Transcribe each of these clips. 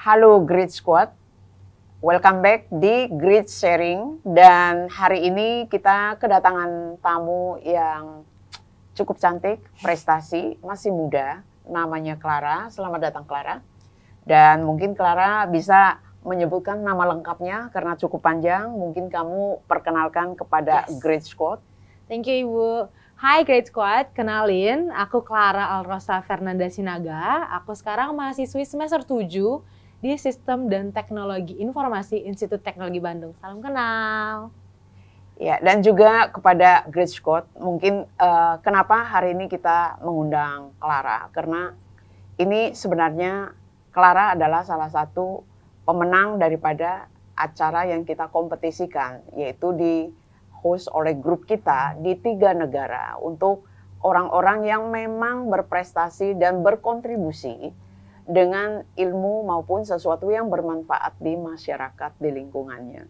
Halo Grit Squad, welcome back di Grit Sharing. Dan hari ini kita kedatangan tamu yang cukup cantik, prestasi, masih muda, namanya Clara. Selamat datang Clara. Dan mungkin Clara bisa menyebutkan nama lengkapnya karena cukup panjang. Mungkin kamu perkenalkan kepada Grit Squad. Thank you Ibu. Hai Grit Squad, kenalin aku Clara Alrosa Fernanda Sinaga. Aku sekarang mahasiswi semester 7 di Sistem dan Teknologi Informasi Institut Teknologi Bandung. Salam kenal. Ya, dan juga kepada Grit Squad, mungkin kenapa hari ini kita mengundang Clara? Karena ini sebenarnya Clara adalah salah satu pemenang daripada acara yang kita kompetisikan, yaitu di host oleh grup kita di 3 negara untuk orang-orang yang memang berprestasi dan berkontribusi dengan ilmu maupun sesuatu yang bermanfaat di masyarakat, di lingkungannya.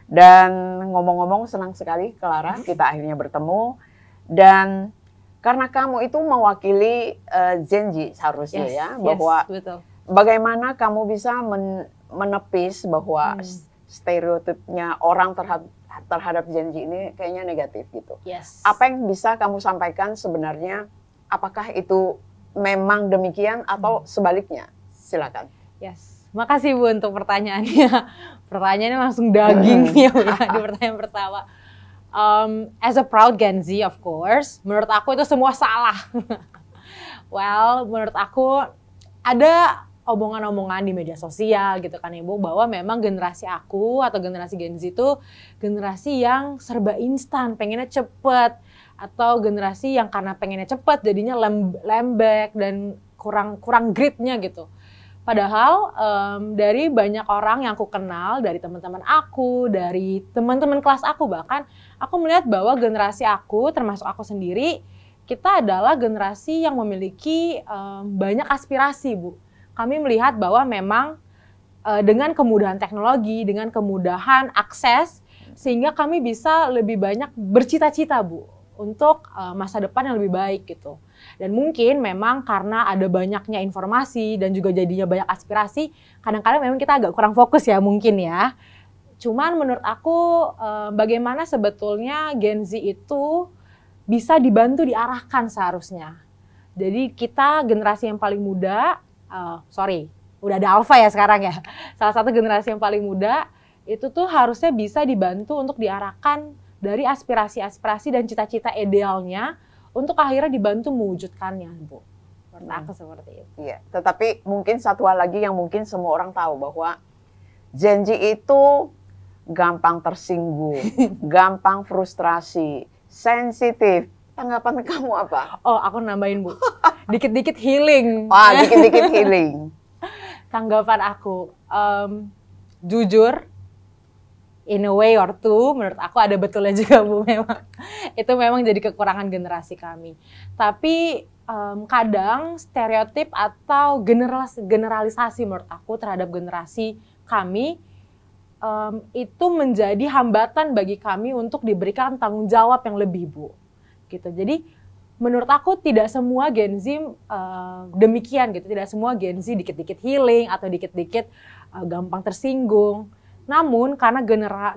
Dan ngomong-ngomong senang sekali Clara, kita akhirnya bertemu. Dan karena kamu itu mewakili Gen Z seharusnya ya, bahwa betul. Bagaimana kamu bisa menepis bahwa stereotipnya orang terhadap Gen Z ini kayaknya negatif gitu. Apa yang bisa kamu sampaikan sebenarnya? Apakah itu memang demikian atau sebaliknya? Silakan. Makasih Bu untuk pertanyaannya. Pertanyaannya langsung daging ya Bu, di pertanyaan pertama. As a proud Gen Z of course, menurut aku itu semua salah. Well, menurut aku ada omongan-omongan di media sosial gitu kan Ibu, bahwa memang generasi aku atau generasi Gen Z itu generasi yang serba instan, pengennya cepet, atau generasi yang karena pengennya cepet jadinya lembek dan kurang gritnya gitu. Padahal dari banyak orang yang aku kenal, dari teman-teman aku, dari teman-teman kelas aku bahkan, aku melihat bahwa generasi aku, termasuk aku sendiri, kita adalah generasi yang memiliki banyak aspirasi Bu. Kami melihat bahwa memang dengan kemudahan teknologi, dengan kemudahan akses, sehingga kami bisa lebih banyak bercita-cita Bu, untuk masa depan yang lebih baik gitu. Dan mungkin memang karena ada banyaknya informasi dan juga jadinya banyak aspirasi, kadang-kadang memang kita agak kurang fokus ya mungkin ya. Cuman menurut aku bagaimana sebetulnya Gen Z itu bisa dibantu diarahkan seharusnya. Jadi kita generasi yang paling muda, udah ada Alpha ya sekarang ya. Salah satu generasi yang paling muda itu tuh harusnya bisa dibantu untuk diarahkan dari aspirasi-aspirasi dan cita-cita idealnya untuk akhirnya dibantu mewujudkannya, Bu. Menurut aku seperti itu. Iya, tetapi mungkin satu hal lagi yang mungkin semua orang tahu bahwa Gen Z itu gampang tersinggung, gampang frustrasi, sensitif. Tanggapan kamu apa? Oh, aku nambahin Bu. Dikit-dikit healing. Dikit-dikit healing. Tanggapan aku, jujur, in a way or two, menurut aku ada betulnya juga Bu memang. Itu memang jadi kekurangan generasi kami. Tapi kadang stereotip atau generalisasi menurut aku terhadap generasi kami, itu menjadi hambatan bagi kami untuk diberikan tanggung jawab yang lebih Bu. Gitu. Jadi menurut aku tidak semua Gen Z demikian gitu, tidak semua Gen Z dikit-dikit healing atau dikit-dikit gampang tersinggung. Namun karena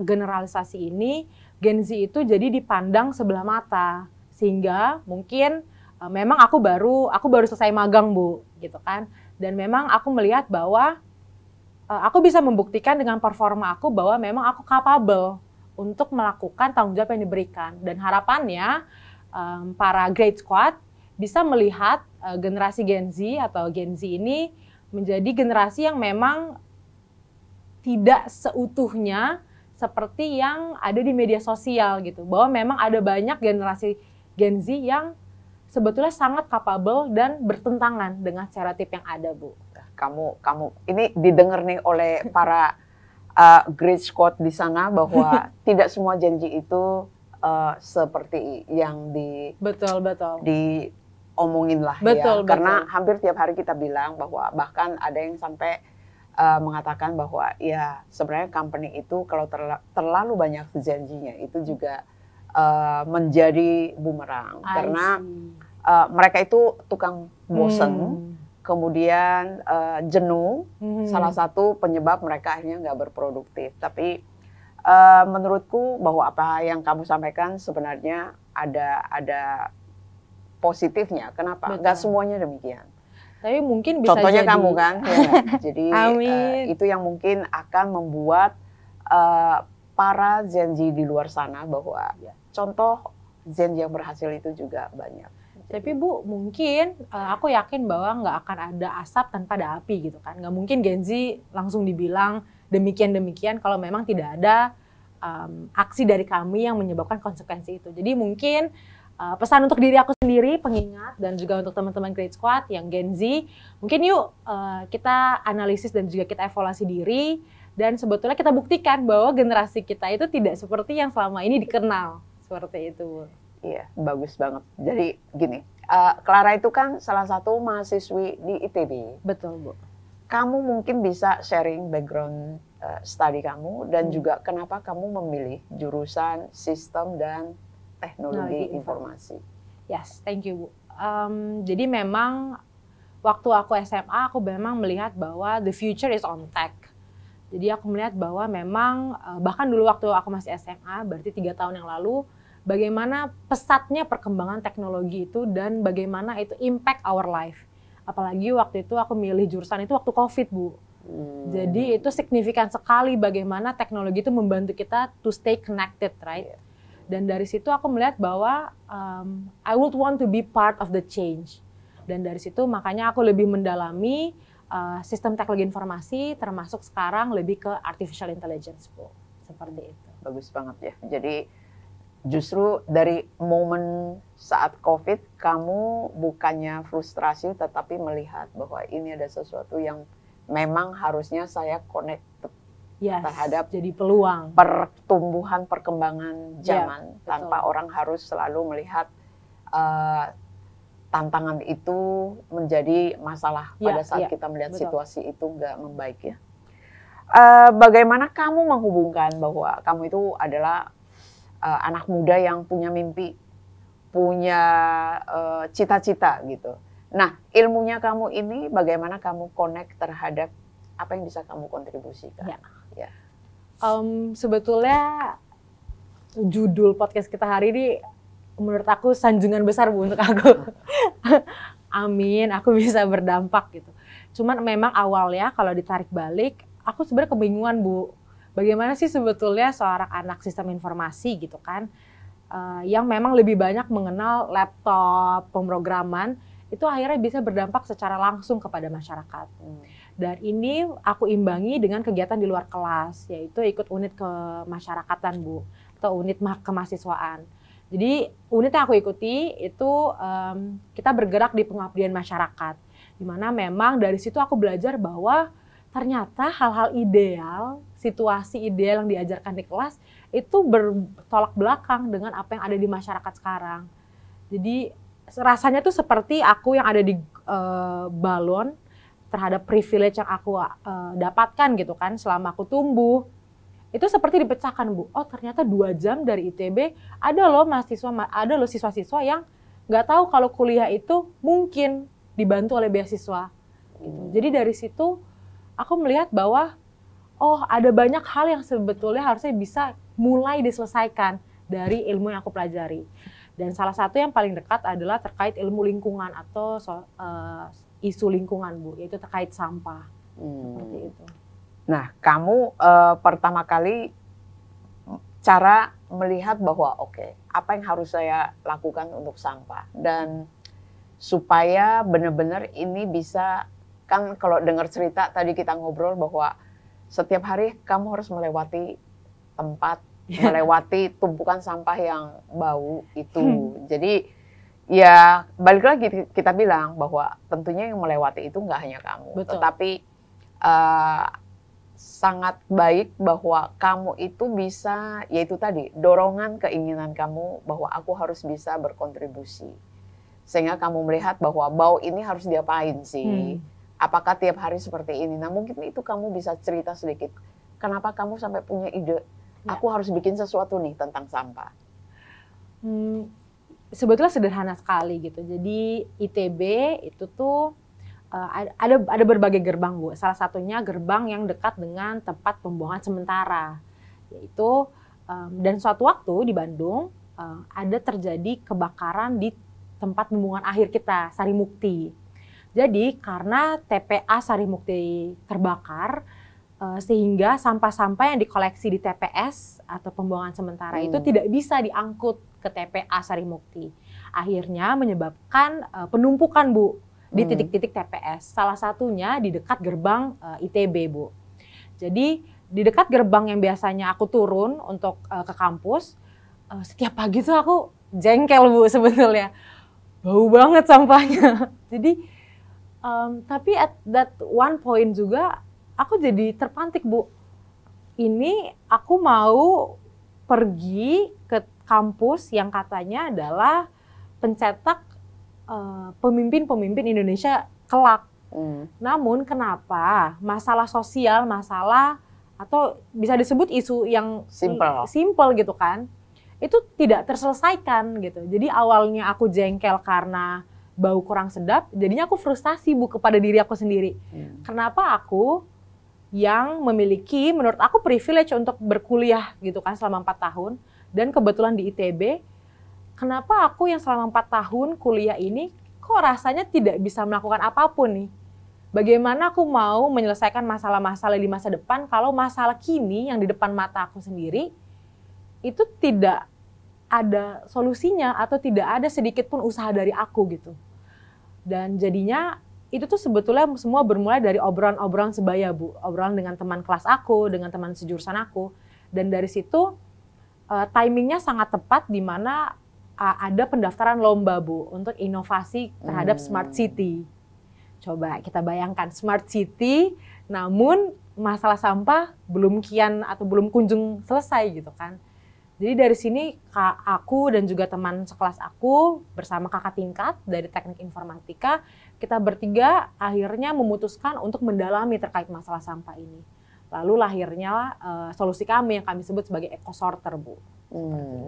generalisasi ini, Gen Z itu jadi dipandang sebelah mata, sehingga mungkin memang aku baru selesai magang Bu, gitu kan. Dan memang aku melihat bahwa aku bisa membuktikan dengan performa aku bahwa memang aku capable untuk melakukan tanggung jawab yang diberikan. Dan harapannya para Grit Squad bisa melihat generasi Gen Z atau Gen Z ini menjadi generasi yang memang tidak seutuhnya seperti yang ada di media sosial gitu. Bahwa memang ada banyak generasi Gen Z yang sebetulnya sangat capable dan bertentangan dengan stereotip yang ada Bu. Kamu ini didengar nih oleh para Grit Squad di sana bahwa tidak semua Gen Z itu seperti yang diomongin lah ya. Karena hampir tiap hari kita bilang bahwa bahkan ada yang sampai mengatakan bahwa ya sebenarnya company itu kalau terlalu banyak janjinya itu juga menjadi bumerang. Karena mereka itu tukang bosen kemudian jenuh, salah satu penyebab mereka akhirnya nggak berproduktif. Tapi menurutku bahwa apa yang kamu sampaikan sebenarnya ada positifnya. Kenapa? Betul. Nggak semuanya demikian. Tapi mungkin bisa Contohnya jadi kamu kan, ya nggak? Jadi Amin. itu yang mungkin akan membuat para Gen Z di luar sana bahwa contoh Gen Z yang berhasil itu juga banyak. Tapi Bu, mungkin aku yakin bahwa nggak akan ada asap tanpa ada api gitu kan. Nggak mungkin Gen Z langsung dibilang demikian-demikian kalau memang tidak ada aksi dari kami yang menyebabkan konsekuensi itu. Jadi mungkin pesan untuk diri aku sendiri, pengingat, dan juga untuk teman-teman Great Squad yang Gen Z, mungkin yuk kita analisis dan juga kita evaluasi diri, dan sebetulnya kita buktikan bahwa generasi kita itu tidak seperti yang selama ini dikenal, seperti itu. Iya, bagus banget. Jadi gini, Clara itu kan salah satu mahasiswi di ITB. Betul, Bu. Kamu mungkin bisa sharing background study kamu, dan juga kenapa kamu memilih jurusan sistem dan teknologi informasi. Yes, thank you, Bu. Jadi memang waktu aku SMA, aku memang melihat bahwa the future is on tech. Jadi aku melihat bahwa memang, bahkan dulu waktu aku masih SMA, berarti 3 tahun yang lalu, bagaimana pesatnya perkembangan teknologi itu dan bagaimana itu impact our life. Apalagi waktu itu aku milih jurusan itu waktu COVID, Bu. Jadi itu signifikan sekali bagaimana teknologi itu membantu kita to stay connected, right? Dan dari situ aku melihat bahwa I would want to be part of the change. Dan dari situ makanya aku lebih mendalami sistem teknologi informasi, termasuk sekarang lebih ke artificial intelligence, Bu. Seperti itu. Bagus banget ya. Jadi justru dari momen saat COVID, kamu bukannya frustrasi tetapi melihat bahwa ini ada sesuatu yang memang harusnya saya connected terhadap jadi peluang pertumbuhan perkembangan zaman, tanpa betul. orang harus selalu melihat tantangan itu menjadi masalah pada saat kita melihat betul. situasi itu nggak membaik ya. Bagaimana kamu menghubungkan bahwa kamu itu adalah anak muda yang punya mimpi, punya cita-cita gitu. Nah, ilmunya kamu ini bagaimana kamu connect terhadap apa yang bisa kamu kontribusikan? Ya. Sebetulnya judul podcast kita hari ini menurut aku sanjungan besar, Bu, untuk aku. Amin, aku bisa berdampak gitu. Cuman memang awalnya kalau ditarik balik, aku sebenarnya kebingungan, Bu. Bagaimana sih sebetulnya seorang anak sistem informasi gitu kan, yang memang lebih banyak mengenal laptop, pemrograman, itu akhirnya bisa berdampak secara langsung kepada masyarakat. Dan ini aku imbangi dengan kegiatan di luar kelas, yaitu ikut unit kemasyarakatan, Bu, atau unit kemahasiswaan. Jadi unit yang aku ikuti itu kita bergerak di pengabdian masyarakat, di mana memang dari situ aku belajar bahwa ternyata hal-hal ideal, situasi ideal yang diajarkan di kelas itu bertolak belakang dengan apa yang ada di masyarakat sekarang. Jadi rasanya tuh seperti aku yang ada di balon terhadap privilege yang aku dapatkan gitu kan selama aku tumbuh. Itu seperti dipecahkan, Bu. Oh, ternyata 2 jam dari ITB ada loh siswa-siswa yang nggak tahu kalau kuliah itu mungkin dibantu oleh beasiswa. Gitu. Jadi dari situ aku melihat bahwa oh, ada banyak hal yang sebetulnya harusnya bisa mulai diselesaikan dari ilmu yang aku pelajari. Dan salah satu yang paling dekat adalah terkait ilmu lingkungan atau isu lingkungan, Bu, yaitu terkait sampah. Seperti itu. Nah, kamu pertama kali cara melihat bahwa oke, apa yang harus saya lakukan untuk sampah, dan supaya benar-benar ini bisa, kan kalau dengar cerita tadi kita ngobrol bahwa setiap hari kamu harus melewati tempat, melewati tumpukan sampah yang bau itu. Jadi ya balik lagi kita bilang bahwa tentunya yang melewati itu nggak hanya kamu. Betul. Tetapi sangat baik bahwa kamu itu bisa, yaitu tadi dorongan keinginan kamu bahwa aku harus bisa berkontribusi. Sehingga kamu melihat bahwa bau ini harus diapain sih? Apakah tiap hari seperti ini? Nah, mungkin itu kamu bisa cerita sedikit. Kenapa kamu sampai punya ide, aku harus bikin sesuatu nih tentang sampah? Sebetulnya sederhana sekali gitu. Jadi ITB itu tuh ada berbagai gerbang, Bu. Salah satunya gerbang yang dekat dengan tempat pembuangan sementara, yaitu dan suatu waktu di Bandung ada terjadi kebakaran di tempat pembuangan akhir kita, Sarimukti. Jadi karena TPA Sarimukti terbakar, sehingga sampah-sampah yang dikoleksi di TPS atau pembuangan sementara itu tidak bisa diangkut ke TPA Sarimukti. Akhirnya menyebabkan penumpukan, Bu, di titik-titik TPS. Salah satunya di dekat gerbang ITB, Bu. Jadi di dekat gerbang yang biasanya aku turun untuk ke kampus, setiap pagi tuh aku jengkel, Bu, sebetulnya. Bau banget sampahnya. Jadi, tapi at that one point juga aku jadi terpantik, Bu. Ini aku mau pergi ke kampus yang katanya adalah pencetak pemimpin-pemimpin Indonesia kelak. Namun kenapa masalah sosial, masalah atau bisa disebut isu yang simple gitu kan, itu tidak terselesaikan gitu. Jadi awalnya aku jengkel karena bau kurang sedap, jadinya aku frustasi, Bu, kepada diri aku sendiri. Kenapa aku yang memiliki, menurut aku privilege untuk berkuliah gitu kan selama 4 tahun, dan kebetulan di ITB, kenapa aku yang selama 4 tahun kuliah ini kok rasanya tidak bisa melakukan apapun nih? Bagaimana aku mau menyelesaikan masalah-masalah di masa depan kalau masalah kini yang di depan mata aku sendiri itu tidak ada solusinya atau tidak ada sedikit pun usaha dari aku gitu. Dan jadinya itu tuh sebetulnya semua bermula dari obrolan-obrolan sebaya, Bu. Obrolan dengan teman kelas aku, dengan teman sejurusan aku. Dan dari situ timingnya sangat tepat di mana ada pendaftaran lomba, Bu, untuk inovasi terhadap Smart City. Coba kita bayangkan Smart City, namun masalah sampah belum kian atau belum kunjung selesai gitu kan. Jadi dari sini aku dan juga teman sekelas aku bersama kakak tingkat dari Teknik Informatika, kita bertiga akhirnya memutuskan untuk mendalami terkait masalah sampah ini. Lalu lahirnya solusi kami yang kami sebut sebagai EcoSorter, Bu.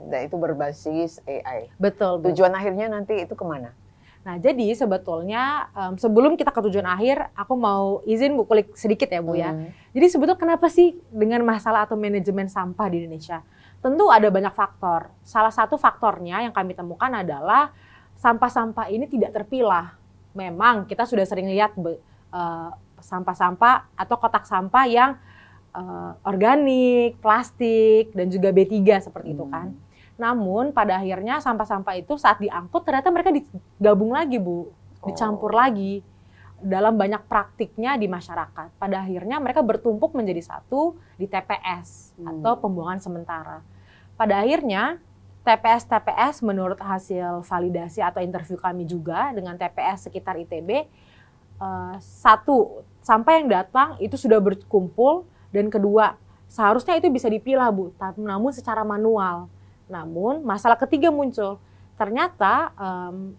Dan itu berbasis AI. Betul, Bu. Tujuan akhirnya nanti itu kemana? Nah, jadi sebetulnya sebelum kita ke tujuan akhir, aku mau izin, Bu, kulik sedikit ya, Bu, ya. Jadi sebetulnya kenapa sih dengan masalah atau manajemen sampah di Indonesia? Tentu ada banyak faktor. Salah satu faktornya yang kami temukan adalah sampah-sampah ini tidak terpilah. Memang kita sudah sering lihat sampah-sampah atau kotak sampah yang organik, plastik, dan juga B3 seperti itu kan. Namun pada akhirnya sampah-sampah itu saat diangkut ternyata mereka digabung lagi, Bu, dicampur lagi dalam banyak praktiknya di masyarakat. Pada akhirnya mereka bertumpuk menjadi satu di TPS atau pembuangan sementara. Pada akhirnya TPS menurut hasil validasi atau interview kami juga dengan TPS sekitar ITB, satu, sampah yang datang itu sudah berkumpul, dan kedua, seharusnya itu bisa dipilah, Bu, namun secara manual. Namun masalah ketiga muncul, ternyata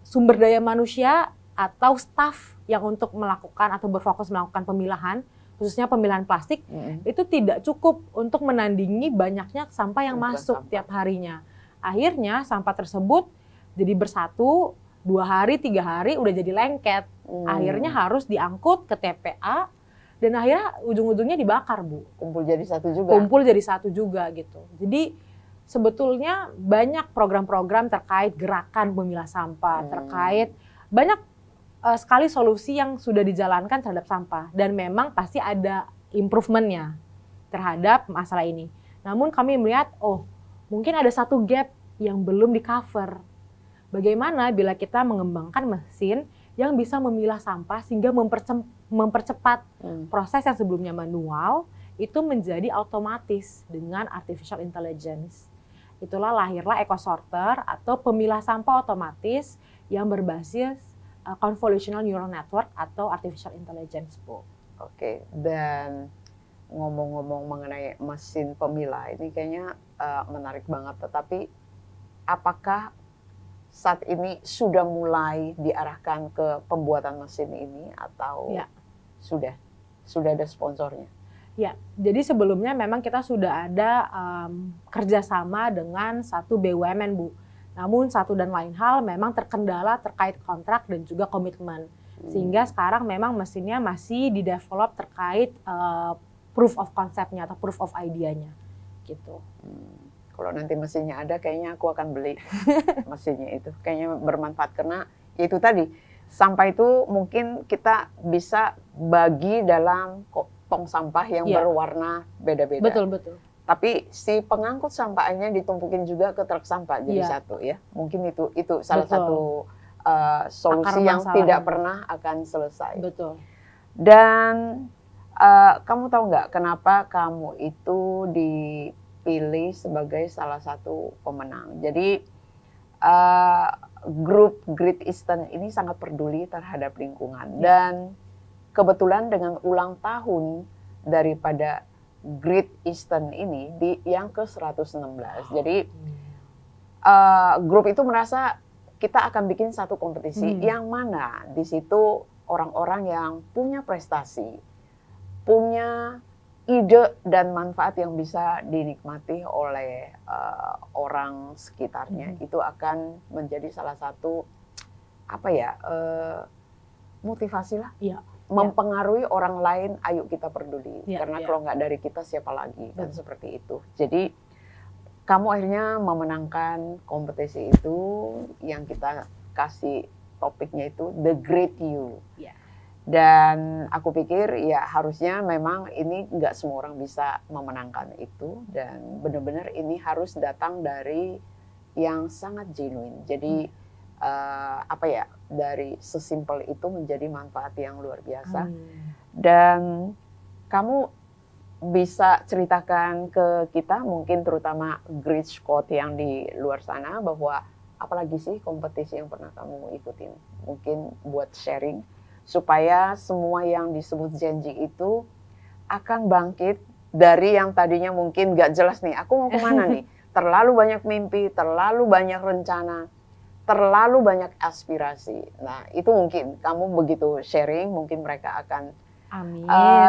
sumber daya manusia atau staf yang untuk melakukan atau berfokus melakukan pemilahan, khususnya pemilahan plastik, itu tidak cukup untuk menandingi banyaknya sampah yang masuk tiap harinya. Akhirnya sampah tersebut jadi bersatu, 2 hari, 3 hari udah jadi lengket. Akhirnya harus diangkut ke TPA, dan akhirnya ujung-ujungnya dibakar, Bu. Kumpul jadi satu juga? Kumpul jadi satu juga gitu. Jadi sebetulnya banyak program-program terkait gerakan pemilah sampah, terkait banyak sekali solusi yang sudah dijalankan terhadap sampah, dan memang pasti ada improvementnya terhadap masalah ini. Namun kami melihat, mungkin ada satu gap yang belum di-cover. Bagaimana bila kita mengembangkan mesin yang bisa memilah sampah sehingga mempercepat proses yang sebelumnya manual itu menjadi otomatis dengan artificial intelligence. Itulah lahirlah EcoSorter atau pemilah sampah otomatis yang berbasis convolutional neural network atau artificial intelligence, Bu. Oke, dan ngomong-ngomong mengenai mesin pemilah ini kayaknya menarik banget. Tetapi apakah saat ini sudah mulai diarahkan ke pembuatan mesin ini atau sudah ada sponsornya? Ya, jadi sebelumnya memang kita sudah ada kerjasama dengan satu BUMN, Bu. Namun satu dan lain hal memang terkendala terkait kontrak dan juga komitmen. Sehingga sekarang memang mesinnya masih di-develop terkait proof of concept-nya atau proof of idea-nya gitu. Kalau nanti mesinnya ada, kayaknya aku akan beli mesinnya itu. Kayaknya bermanfaat karena itu tadi, sampah itu mungkin kita bisa bagi dalam tong sampah yang berwarna beda-beda. Betul. Tapi si pengangkut sampahnya ditumpukin juga ke truk sampah jadi satu ya. Mungkin itu salah satu solusi yang tidak pernah akan selesai. Betul. Dan kamu tahu nggak kenapa kamu itu dipilih sebagai salah satu pemenang? Jadi grup Great Eastern ini sangat peduli terhadap lingkungan dan kebetulan dengan ulang tahun daripada Great Eastern ini yang ke-116. Jadi grup itu merasa kita akan bikin satu kompetisi yang mana di situ orang-orang yang punya prestasi, punya ide dan manfaat yang bisa dinikmati oleh orang sekitarnya itu akan menjadi salah satu motivasi lah. Mempengaruhi orang lain, ayo kita peduli. Karena kalau nggak dari kita siapa lagi, kan seperti itu. Jadi kamu akhirnya memenangkan kompetisi itu yang kita kasih topiknya itu The Great You. Dan aku pikir ya harusnya memang ini nggak semua orang bisa memenangkan itu dan benar-benar ini harus datang dari yang sangat genuine. Jadi dari sesimpel itu menjadi manfaat yang luar biasa. Dan kamu bisa ceritakan ke kita mungkin terutama Great Scott yang di luar sana bahwa apalagi sih kompetisi yang pernah kamu ikutin, mungkin buat sharing supaya semua yang disebut janji itu akan bangkit dari yang tadinya mungkin gak jelas nih, aku mau kemana nih, terlalu banyak mimpi, terlalu banyak rencana, terlalu banyak aspirasi. Nah itu mungkin kamu begitu sharing, mungkin mereka akan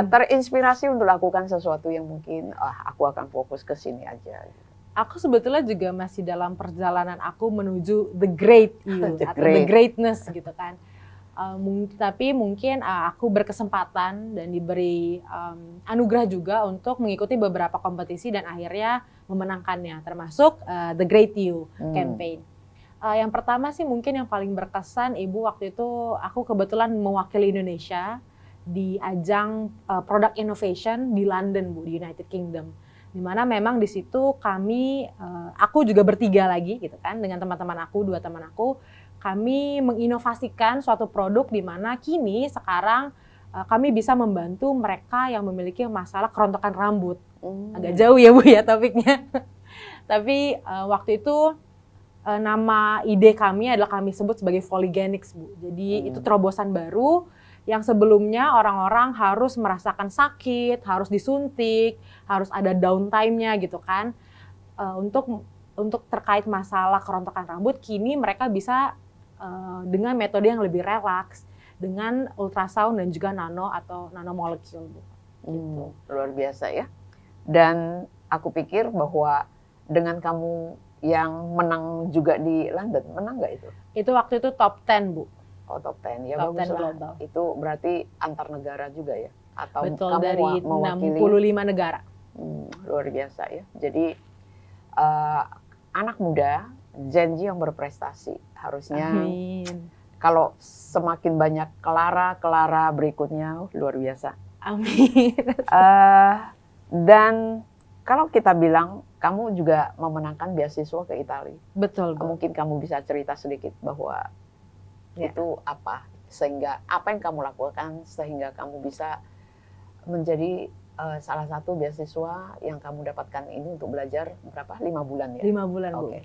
terinspirasi untuk lakukan sesuatu yang mungkin aku akan fokus ke sini aja. Aku sebetulnya juga masih dalam perjalanan aku menuju the great you atau the greatness gitu kan. Tapi mungkin aku berkesempatan dan diberi anugerah juga untuk mengikuti beberapa kompetisi dan akhirnya memenangkannya, termasuk The Great You campaign. Yang pertama sih mungkin yang paling berkesan, Ibu, waktu itu aku kebetulan mewakili Indonesia di ajang Product Innovation di London, Bu, di United Kingdom. Dimana memang di situ kami, aku juga bertiga lagi gitu kan, dengan teman-teman aku, 2 teman aku, kami menginovasikan suatu produk di mana kini sekarang kami bisa membantu mereka yang memiliki masalah kerontokan rambut. Agak jauh ya Bu ya topiknya. Tapi waktu itu nama ide kami adalah kami sebut sebagai Volygenics, Bu. Jadi itu terobosan baru yang sebelumnya orang-orang harus merasakan sakit, harus disuntik, harus ada downtime-nya gitu kan. Untuk terkait masalah kerontokan rambut, kini mereka bisa dengan metode yang lebih relaks, dengan ultrasound dan juga nano atau nanomolekul. Gitu. Luar biasa ya. Dan aku pikir bahwa dengan kamu yang menang juga di London, menang nggak itu? Itu waktu itu top 10, Bu. Oh, top 10, ya top bagus 10 global. Itu berarti antar negara juga ya? Atau betul, kamu dari mewakili 65 negara. Luar biasa ya. Jadi anak muda, janji yang berprestasi. Harusnya kalau semakin banyak Clara berikutnya, luar biasa. Amin. Dan kalau kita bilang, kamu juga memenangkan beasiswa ke Italia. Betul. Mungkin kamu bisa cerita sedikit bahwa itu apa, sehingga apa yang kamu lakukan sehingga kamu bisa menjadi salah satu beasiswa yang kamu dapatkan ini untuk belajar berapa? 5 bulan ya? 5 bulan, Bu.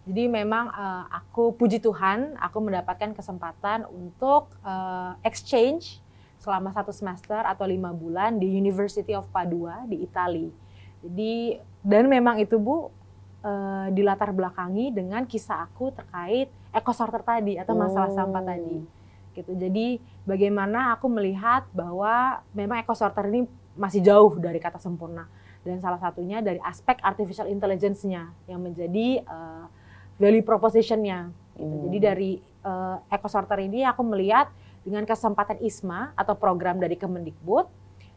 Jadi memang aku puji Tuhan, aku mendapatkan kesempatan untuk exchange selama 1 semester atau 5 bulan di University of Padua di Italia. Jadi dan memang itu Bu dilatar belakangi dengan kisah aku terkait ekosorter tadi atau masalah sampah tadi. Gitu. Jadi bagaimana aku melihat bahwa memang ekosorter ini masih jauh dari kata sempurna dan salah satunya dari aspek artificial intelligence-nya yang menjadi value proposition-nya. Gitu. Jadi dari ekosorter ini aku melihat dengan kesempatan ISMA atau program dari Kemendikbud,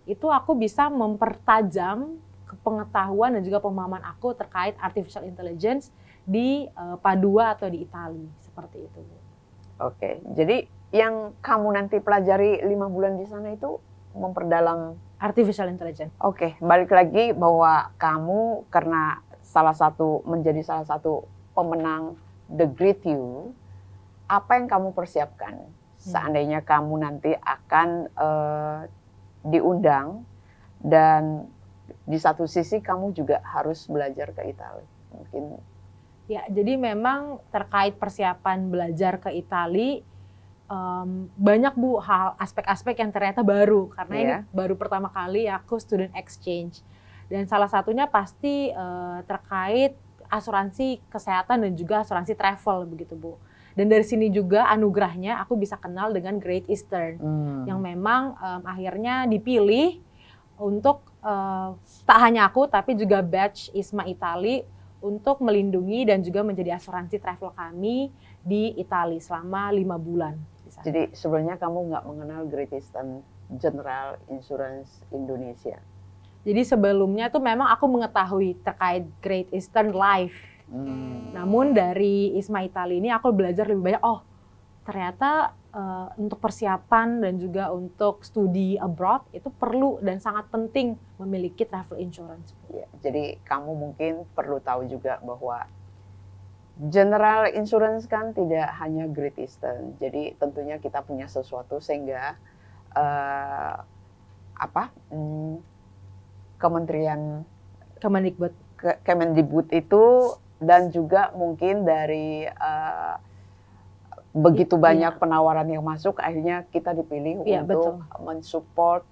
itu aku bisa mempertajam pengetahuan dan juga pemahaman aku terkait artificial intelligence di Padua atau di Italia, seperti itu. Oke, jadi yang kamu nanti pelajari 5 bulan di sana itu memperdalam artificial intelligence. Oke, balik lagi bahwa kamu karena menjadi salah satu pemenang The Great You, apa yang kamu persiapkan seandainya kamu nanti akan diundang dan di satu sisi kamu juga harus belajar ke Italia, mungkin. Ya, jadi memang terkait persiapan belajar ke Italia, banyak Bu hal aspek-aspek yang ternyata baru karena ini baru pertama kali aku student exchange, dan salah satunya pasti terkait asuransi kesehatan dan juga asuransi travel begitu Bu. Dan dari sini juga anugerahnya aku bisa kenal dengan Great Eastern yang memang akhirnya dipilih untuk tak hanya aku tapi juga batch ISMA Italia untuk melindungi dan juga menjadi asuransi travel kami di Italia selama 5 bulan. Jadi sebenarnya kamu nggak mengenal Great Eastern General Insurance Indonesia? Jadi sebelumnya tuh memang aku mengetahui terkait Great Eastern Life. Namun dari ISMA Italia ini aku belajar lebih banyak, oh ternyata untuk persiapan dan juga untuk studi abroad itu perlu dan sangat penting memiliki travel insurance. Ya, jadi kamu mungkin perlu tahu juga bahwa General Insurance kan tidak hanya Great Eastern, jadi tentunya kita punya sesuatu sehingga Kemendikbud itu dan juga mungkin dari begitu banyak penawaran yang masuk, akhirnya kita dipilih untuk mensupport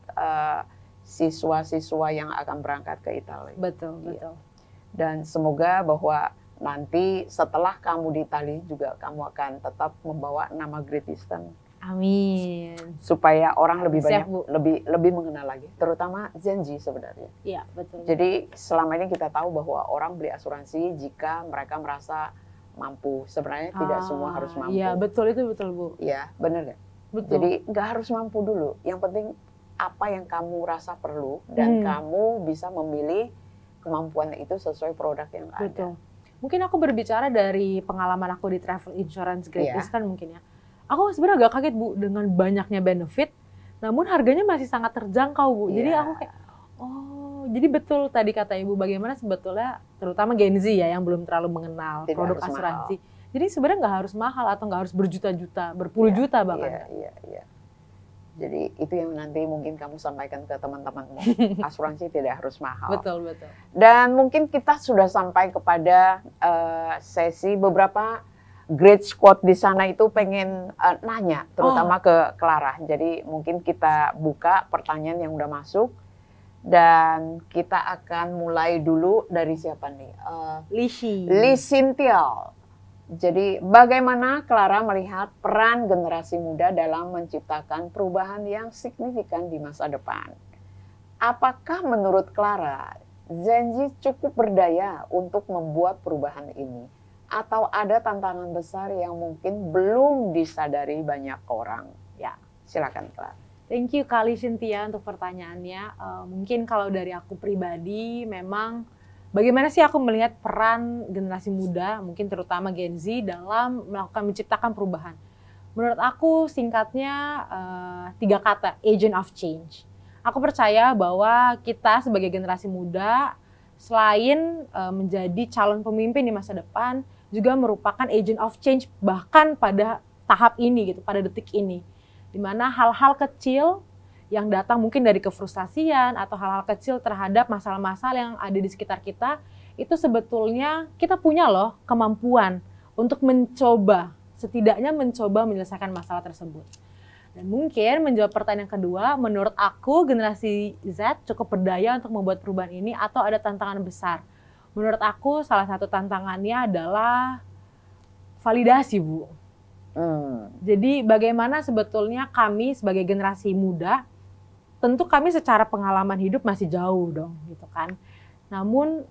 siswa-siswa yang akan berangkat ke Italia. Betul. Dan semoga bahwa nanti setelah kamu di Italia juga kamu akan tetap membawa nama Great Eastern. Amin. Supaya orang lebih banyak, lebih mengenal lagi, terutama Gen Z sebenarnya. Iya, betul. Jadi selama ini kita tahu bahwa orang beli asuransi jika mereka merasa mampu. Sebenarnya tidak semua harus mampu. Iya, betul, itu betul Bu. Iya, benar nggak? Betul. Jadi nggak harus mampu dulu. Yang penting apa yang kamu rasa perlu dan kamu bisa memilih kemampuan itu sesuai produk yang ada. Betul. Mungkin aku berbicara dari pengalaman aku di travel insurance Great Eastern mungkin ya. Aku sebenarnya agak kaget Bu dengan banyaknya benefit, namun harganya masih sangat terjangkau Bu. Jadi aku kayak, oh jadi betul tadi kata Ibu bagaimana sebetulnya terutama Gen Z ya yang belum terlalu mengenal produk asuransi. Mahal. Jadi sebenarnya nggak harus mahal atau nggak harus berjuta-juta, berpuluh juta bahkan. Iya. Jadi itu yang nanti mungkin kamu sampaikan ke teman-temanmu. Asuransi tidak harus mahal. Betul. Dan mungkin kita sudah sampai kepada sesi beberapa Great Squad di sana itu pengen nanya, terutama ke Clara. Jadi mungkin kita buka pertanyaan yang udah masuk dan kita akan mulai dulu dari siapa nih? Li Sintial. Jadi bagaimana Clara melihat peran generasi muda dalam menciptakan perubahan yang signifikan di masa depan? Apakah menurut Clara, Gen Z cukup berdaya untuk membuat perubahan ini? Atau ada tantangan besar yang mungkin belum disadari banyak orang? Ya, silakan Clara. Thank you Kali Cynthia untuk pertanyaannya. Mungkin kalau dari aku pribadi memang bagaimana sih aku melihat peran generasi muda, mungkin terutama Gen Z dalam menciptakan perubahan. Menurut aku singkatnya 3 kata, agent of change. Aku percaya bahwa kita sebagai generasi muda selain menjadi calon pemimpin di masa depan, juga merupakan agent of change bahkan pada tahap ini gitu, pada detik ini. Di mana hal-hal kecil yang datang mungkin dari kefrustasian atau hal-hal kecil terhadap masalah-masalah yang ada di sekitar kita, itu sebetulnya kita punya loh kemampuan untuk setidaknya mencoba menyelesaikan masalah tersebut. Dan mungkin menjawab pertanyaan kedua, menurut aku generasi Z cukup berdaya untuk membuat perubahan ini atau ada tantangan besar. Menurut aku salah satu tantangannya adalah validasi, Bu. Jadi bagaimana sebetulnya kami sebagai generasi muda, tentu kami secara pengalaman hidup masih jauh dong, gitu kan. Namun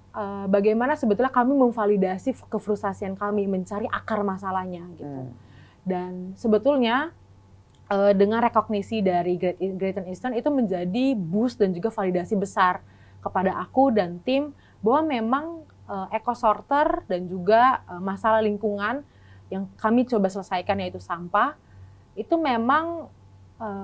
bagaimana sebetulnya kami memvalidasi kefrustasian kami, mencari akar masalahnya, gitu. Dan sebetulnya dengan rekognisi dari Great Eastern itu menjadi boost dan juga validasi besar kepada aku dan tim bahwa memang eco-sorter dan juga masalah lingkungan yang kami coba selesaikan yaitu sampah itu memang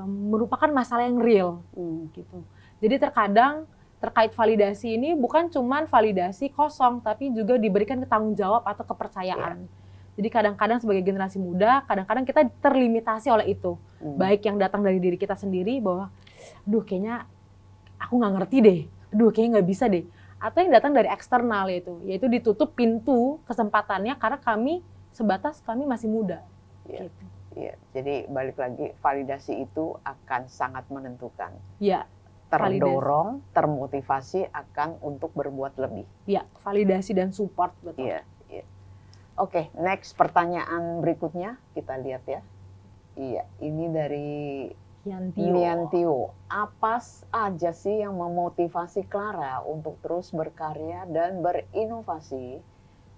merupakan masalah yang real gitu. Jadi terkadang terkait validasi ini bukan cuman validasi kosong tapi juga diberikan tanggung jawab atau kepercayaan. Jadi kadang-kadang sebagai generasi muda, kadang-kadang kita terlimitasi oleh itu. Baik yang datang dari diri kita sendiri bahwa, aduh kayaknya aku nggak ngerti deh, aduh kayaknya nggak bisa deh. Atau yang datang dari eksternal yaitu ditutup pintu kesempatannya karena kami sebatas kami masih muda. Iya, Gitu. iya. Jadi balik lagi, validasi itu akan sangat menentukan. Ya, Terdorong, termotivasi akan untuk berbuat lebih. ya validasi dan support betul. Iya. Oke, next pertanyaan berikutnya kita lihat ya. Iya, ini dari Niantio. Apa aja sih yang memotivasi Clara untuk terus berkarya dan berinovasi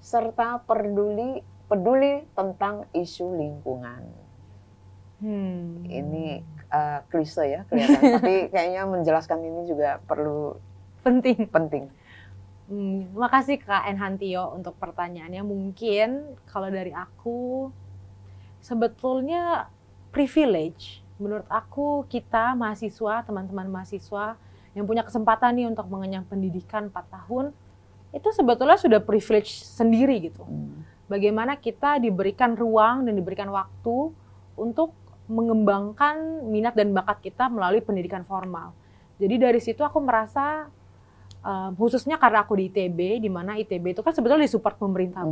serta peduli tentang isu lingkungan? Ini klise ya kelihatan, tapi kayaknya menjelaskan ini juga perlu penting. Makasih Kak Enhantio untuk pertanyaannya. Mungkin kalau dari aku sebetulnya privilege. Menurut aku kita mahasiswa, teman-teman mahasiswa yang punya kesempatan nih untuk mengenyam pendidikan 4 tahun itu sebetulnya sudah privilege sendiri gitu. Bagaimana kita diberikan ruang dan diberikan waktu untuk mengembangkan minat dan bakat kita melalui pendidikan formal. Jadi dari situ aku merasa khususnya karena aku di ITB, di mana ITB itu kan sebetulnya disupport pemerintah,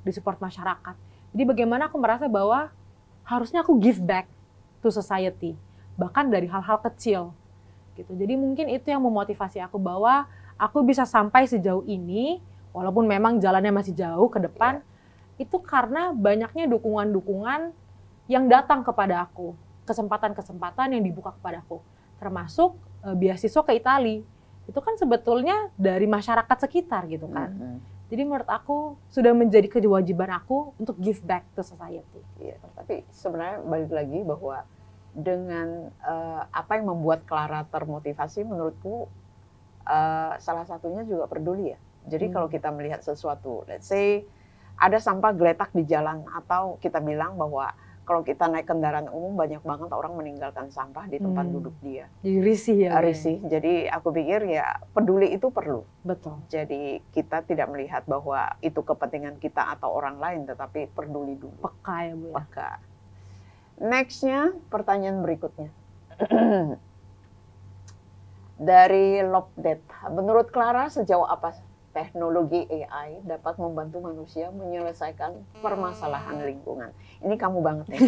disupport masyarakat. Jadi bagaimana aku merasa bahwa harusnya aku give back to society, bahkan dari hal-hal kecil. Gitu. Jadi mungkin itu yang memotivasi aku bahwa aku bisa sampai sejauh ini, walaupun memang jalannya masih jauh ke depan, itu karena banyaknya dukungan-dukungan yang datang kepada aku, kesempatan-kesempatan yang dibuka kepada aku, termasuk beasiswa ke Italia. Itu kan sebetulnya dari masyarakat sekitar gitu kan. Jadi menurut aku sudah menjadi kewajiban aku untuk give back to society. Iya, tapi sebenarnya balik lagi bahwa dengan apa yang membuat Clara termotivasi menurutku salah satunya juga peduli ya. Jadi kalau kita melihat sesuatu, let's say ada sampah geletak di jalan atau kita bilang bahwa kalau kita naik kendaraan umum banyak banget orang meninggalkan sampah di tempat duduk dia. Jadi risih ya. Risih. Jadi aku pikir ya peduli itu perlu. Betul. Jadi kita tidak melihat bahwa itu kepentingan kita atau orang lain, tetapi peduli dulu. Peka ya Bu ya. Peka. Nextnya pertanyaan berikutnya. Dari Lopdet. Menurut Clara sejauh apa teknologi AI dapat membantu manusia menyelesaikan permasalahan lingkungan? Ini kamu banget nih.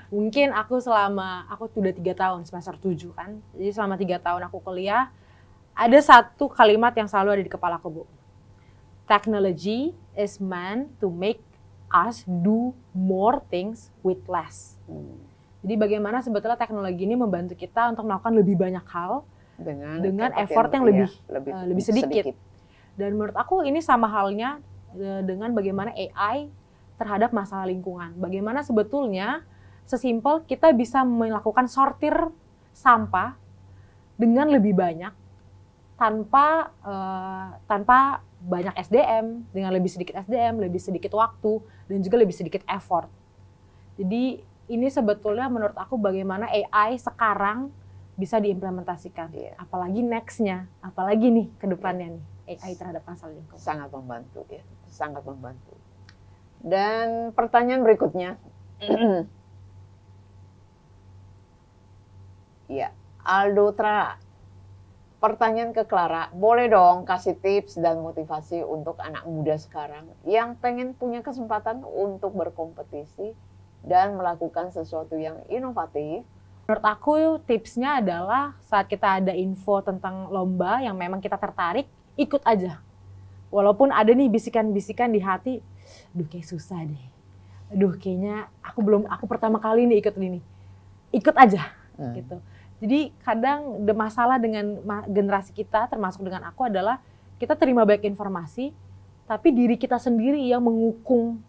Mungkin aku sudah 3 tahun, semester 7 kan. Jadi selama 3 tahun aku kuliah, ada satu kalimat yang selalu ada di kepalaku, Bu. Technology is meant to make us do more things with less. Jadi bagaimana sebetulnya teknologi ini membantu kita untuk melakukan lebih banyak hal dengan effort yang lebih sedikit. Dan menurut aku ini sama halnya dengan bagaimana AI terhadap masalah lingkungan. Bagaimana sebetulnya sesimpel kita bisa melakukan sortir sampah dengan lebih banyak tanpa banyak SDM, dengan lebih sedikit SDM, lebih sedikit waktu, dan juga lebih sedikit effort. Jadi ini sebetulnya menurut aku bagaimana AI sekarang bisa diimplementasikan. Apalagi next-nya, apalagi nih ke depannya nih. AI terhadap masalah lingkungan. Sangat membantu ya, sangat membantu. Dan pertanyaan berikutnya, ya Aldo Tra, pertanyaan ke Clara, boleh dong kasih tips dan motivasi untuk anak muda sekarang yang pengen punya kesempatan untuk berkompetisi dan melakukan sesuatu yang inovatif. Menurut aku tipsnya adalah saat kita ada info tentang lomba yang memang kita tertarik, ikut aja. Walaupun ada nih bisikan-bisikan di hati, aduh kayak susah deh. Aduh kayaknya aku pertama kali nih ikut ini. Ikut aja gitu. Jadi kadang masalah dengan generasi kita termasuk dengan aku adalah kita terima banyak informasi tapi diri kita sendiri yang mengukung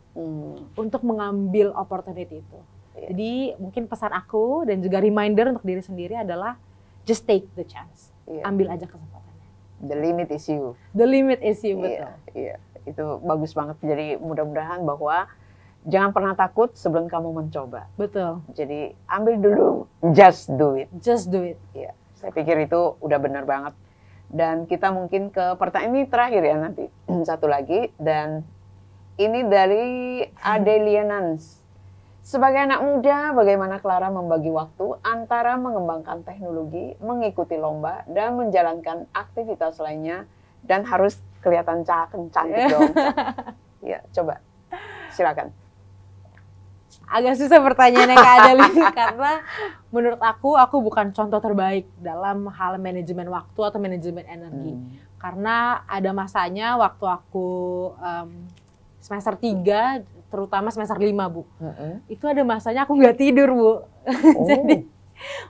untuk mengambil opportunity itu. Jadi mungkin pesan aku dan juga reminder untuk diri sendiri adalah just take the chance. Ambil aja kesempatannya. The limit is you. The limit is you, betul. Iya, itu bagus banget. Jadi mudah-mudahan bahwa jangan pernah takut sebelum kamu mencoba. Betul. Jadi ambil dulu, just do it. Just do it. Iya, saya pikir itu udah benar banget. Dan kita mungkin ke pertanyaan ini terakhir ya nanti. Satu lagi, dan ini dari Adelia Nans. Sebagai anak muda, bagaimana Clara membagi waktu antara mengembangkan teknologi, mengikuti lomba, dan menjalankan aktivitas lainnya, dan harus kelihatan cantik dong. Ya, coba. Silakan. Agak susah pertanyaannya Kak Adeline karena menurut aku bukan contoh terbaik dalam hal manajemen waktu atau manajemen energi. Karena ada masanya waktu aku semester 3, terutama semester 5, Bu. Itu ada masanya aku nggak tidur, Bu. Jadi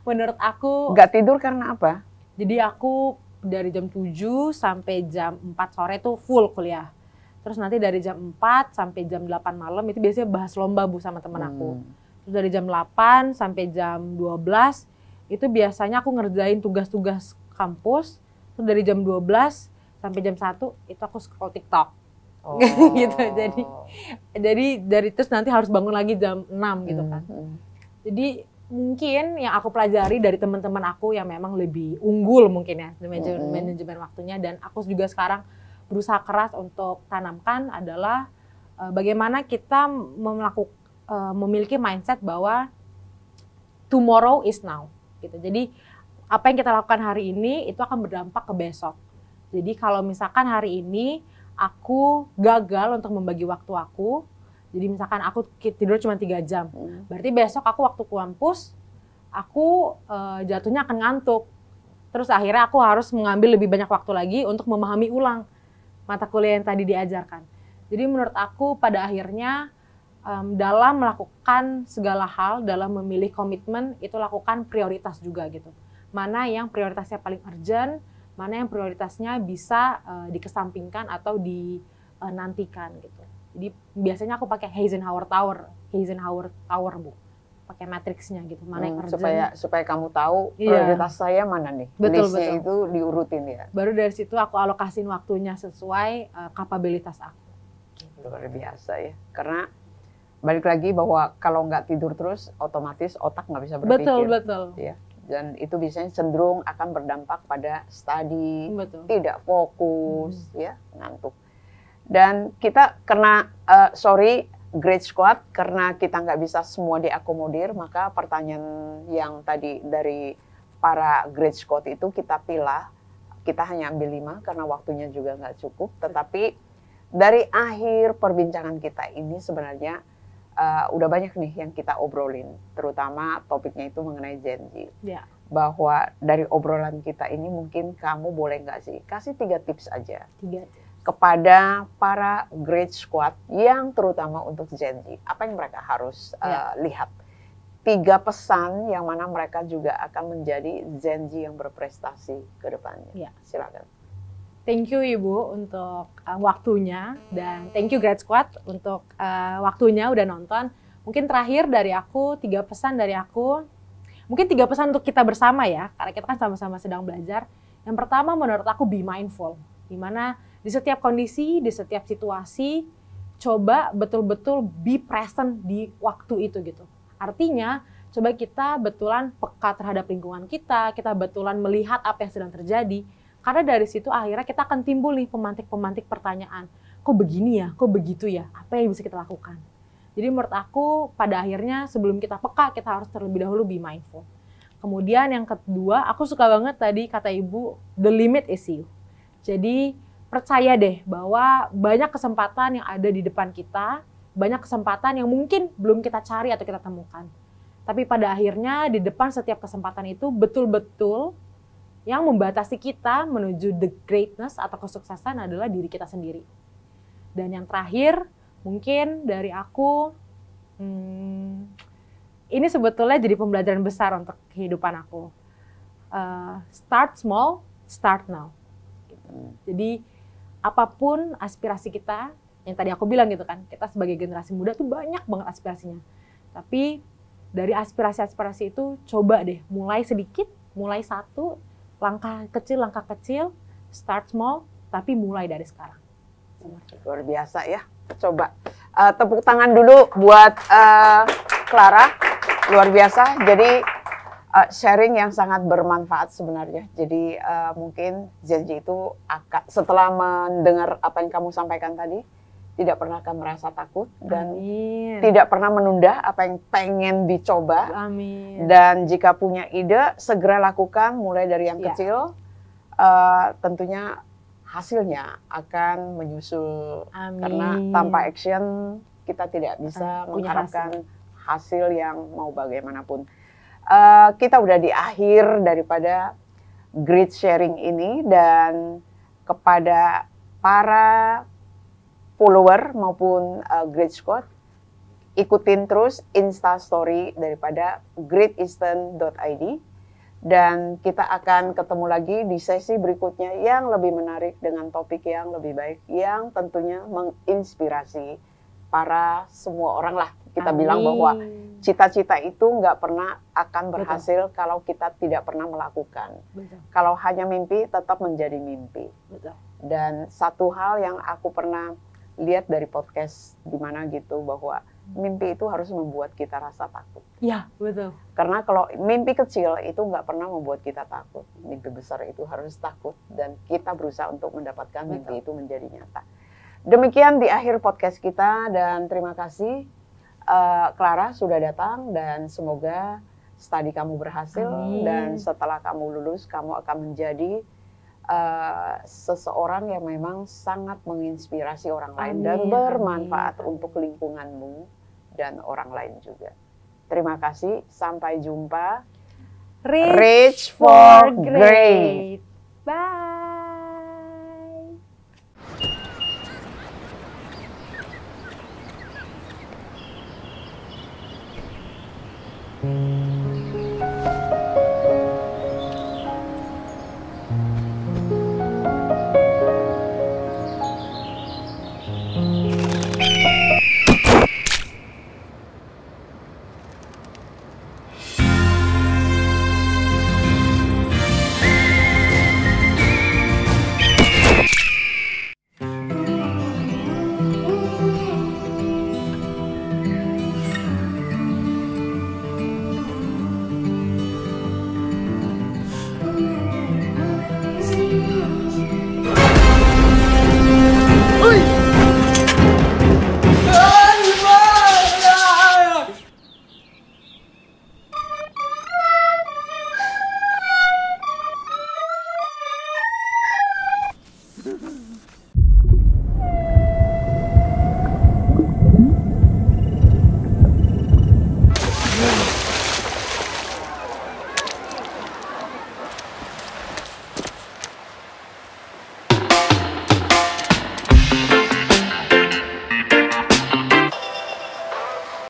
menurut aku... Nggak tidur karena apa? Jadi aku dari jam 7 sampai jam 4 sore tuh full kuliah. Terus nanti dari jam 4 sampai jam 8 malam itu biasanya bahas lomba, Bu, sama temen aku. Terus dari jam 8 sampai jam 12 itu biasanya aku ngerjain tugas-tugas kampus. Terus dari jam 12 sampai jam 1 itu aku scroll TikTok. Gitu. Jadi dari terus nanti harus bangun lagi jam 6 gitu kan. Jadi mungkin yang aku pelajari dari teman-teman aku yang memang lebih unggul mungkin ya manajemen waktunya, dan aku juga sekarang berusaha keras untuk tanamkan adalah bagaimana kita memiliki mindset bahwa tomorrow is now gitu. Jadi apa yang kita lakukan hari ini itu akan berdampak ke besok. Jadi kalau misalkan hari ini aku gagal untuk membagi waktu aku, jadi misalkan aku tidur cuma 3 jam, berarti besok aku waktu ke kampus aku jatuhnya akan ngantuk. Terus akhirnya aku harus mengambil lebih banyak waktu lagi untuk memahami ulang mata kuliah yang tadi diajarkan. Jadi menurut aku pada akhirnya dalam melakukan segala hal, dalam memilih komitmen, itu lakukan prioritas juga gitu. Mana yang prioritasnya paling urgent, mana yang prioritasnya bisa dikesampingkan atau dinantikan gitu. Jadi biasanya aku pakai Eisenhower Tower, Bu. Pakai matriksnya gitu, mana yang urgent. Supaya kamu tahu prioritas saya mana nih. Betul. Itu diurutin ya. Baru dari situ aku alokasin waktunya sesuai kapabilitas aku. Luar biasa ya. Karena balik lagi bahwa kalau nggak tidur terus, otomatis otak nggak bisa berpikir. Betul. Ya. Dan itu biasanya cenderung akan berdampak pada study, tidak fokus, ya, ngantuk. Dan kita karena Great Squad, karena kita nggak bisa semua diakomodir, maka pertanyaan yang tadi dari para Great Squad itu kita pilih, kita hanya ambil 5 karena waktunya juga nggak cukup. Tetapi dari akhir perbincangan kita ini sebenarnya udah banyak nih yang kita obrolin, terutama topiknya itu mengenai janji. Ya. Bahwa dari obrolan kita ini mungkin kamu boleh nggak sih kasih 3 tips aja. 3 tips. Kepada para Great Squad yang terutama untuk Gen Z, apa yang mereka harus lihat? 3 pesan yang mana mereka juga akan menjadi Gen Z yang berprestasi ke depannya. Ya. Silakan. Thank you Ibu untuk waktunya, dan thank you Great Squad untuk waktunya udah nonton. Mungkin terakhir dari aku 3 pesan dari aku. Mungkin 3 pesan untuk kita bersama ya, karena kita kan sama-sama sedang belajar. Yang pertama menurut aku be mindful, dimana di setiap kondisi, di setiap situasi, coba betul-betul be present di waktu itu gitu. Artinya, coba kita betulan peka terhadap lingkungan kita betulan melihat apa yang sedang terjadi. Karena dari situ akhirnya kita akan timbul nih pemantik-pemantik pertanyaan. Kok begini ya? Kok begitu ya? Apa yang bisa kita lakukan? Jadi menurut aku pada akhirnya sebelum kita peka, kita harus terlebih dahulu be mindful. Kemudian yang kedua, aku suka banget tadi kata Ibu, the limit is you. Jadi percaya deh bahwa banyak kesempatan yang ada di depan kita, banyak kesempatan yang mungkin belum kita cari atau kita temukan. Tapi pada akhirnya di depan setiap kesempatan itu betul-betul yang membatasi kita menuju the greatness atau kesuksesan adalah diri kita sendiri. Dan yang terakhir mungkin dari aku, ini sebetulnya jadi pembelajaran besar untuk kehidupan aku. Start small, start now. Jadi apapun aspirasi kita, yang tadi aku bilang gitu kan, kita sebagai generasi muda tuh banyak banget aspirasinya. Tapi dari aspirasi-aspirasi itu coba deh mulai sedikit, mulai satu, langkah kecil, start small, tapi mulai dari sekarang. Luar biasa ya, coba tepuk tangan dulu buat Clara, luar biasa. Jadi sharing yang sangat bermanfaat sebenarnya. Jadi mungkin Zenji itu setelah mendengar apa yang kamu sampaikan tadi, tidak pernah akan merasa takut dan tidak pernah menunda apa yang pengen dicoba. Amin. Dan jika punya ide, segera lakukan mulai dari yang kecil. Tentunya hasilnya akan menyusul. Amin. Karena tanpa action kita tidak bisa mengharapkan hasil yang mau bagaimanapun. Kita udah di akhir daripada great sharing ini, dan kepada para follower maupun Great Squad, ikutin terus Instastory daripada greateastern.id, dan kita akan ketemu lagi di sesi berikutnya yang lebih menarik dengan topik yang lebih baik, yang tentunya menginspirasi para semua orang lah. Kita bilang bahwa cita-cita itu nggak pernah akan berhasil kalau kita tidak pernah melakukan. Kalau hanya mimpi, tetap menjadi mimpi. Dan satu hal yang aku pernah lihat dari podcast di mana gitu, bahwa mimpi itu harus membuat kita rasa takut. Ya, betul. Karena kalau mimpi kecil itu nggak pernah membuat kita takut. Mimpi besar itu harus takut, dan kita berusaha untuk mendapatkan mimpi itu menjadi nyata. Demikian di akhir podcast kita, dan terima kasih Clara sudah datang, dan semoga studi kamu berhasil. Amin. Dan setelah kamu lulus, kamu akan menjadi seseorang yang memang sangat menginspirasi orang lain. Amin. Dan bermanfaat untuk lingkunganmu dan orang lain juga. Terima kasih, sampai jumpa. Reach for Great. Bye.